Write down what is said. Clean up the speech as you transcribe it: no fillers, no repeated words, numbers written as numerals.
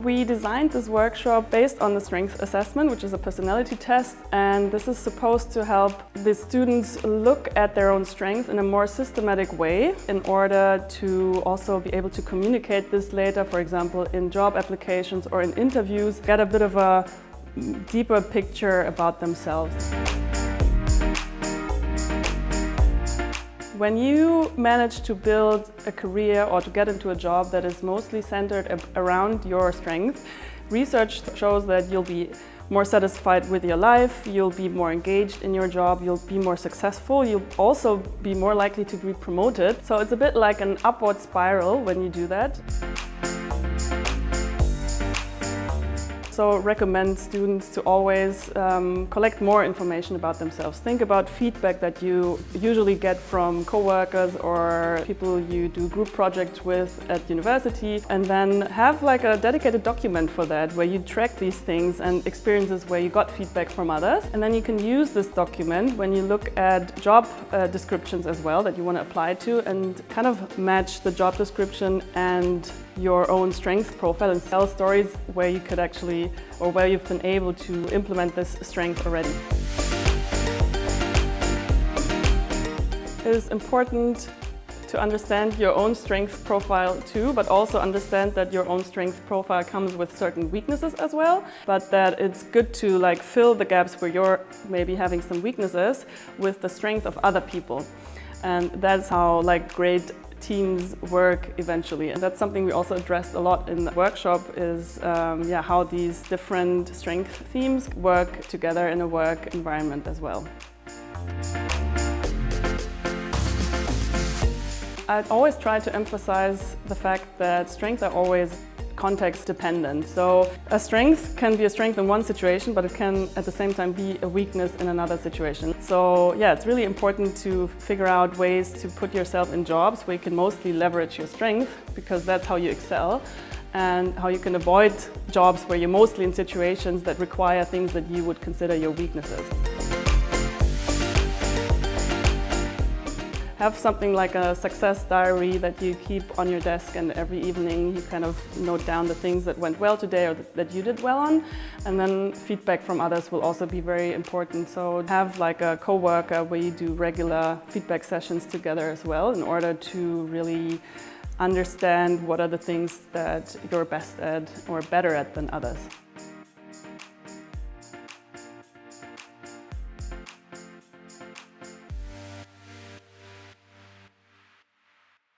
We designed this workshop based on the strengths assessment, which is a personality test, and this is supposed to help the students look at their own strengths in a more systematic way in order to also be able to communicate this later, for example, in job applications or in interviews, get a bit of a deeper picture about themselves. When you manage to build a career or to get into a job that is mostly centered around your strength, research shows that you'll be more satisfied with your life, you'll be more engaged in your job, you'll be more successful, you'll also be more likely to be promoted. So it's a bit like an upward spiral when you do that. So recommend students to always collect more information about themselves. Think about feedback that you usually get from coworkers or people you do group projects with at university, and then have like a dedicated document for that where you track these things and experiences where you got feedback from others. And then you can use this document when you look at job descriptions as well that you want to apply to, and kind of match the job description and your own strength profile and tell stories where you could actually, or where you've been able to implement this strength already. It is important to understand your own strength profile too, but also understand that your own strength profile comes with certain weaknesses as well, but that it's good to like fill the gaps where you're maybe having some weaknesses with the strength of other people. And that's how like great teams work eventually. And that's something we also addressed a lot in the workshop is how these different strength themes work together in a work environment as well. I always try to emphasize the fact that strengths are always context dependent. So a strength can be a strength in one situation, but it can at the same time be a weakness in another situation. So yeah, it's really important to figure out ways to put yourself in jobs where you can mostly leverage your strength, because that's how you excel, and how you can avoid jobs where you're mostly in situations that require things that you would consider your weaknesses. Have something like a success diary that you keep on your desk, and every evening you kind of note down the things that went well today or that you did well on. And then feedback from others will also be very important. So have like a co-worker where you do regular feedback sessions together as well, in order to really understand what are the things that you're best at or better at than others.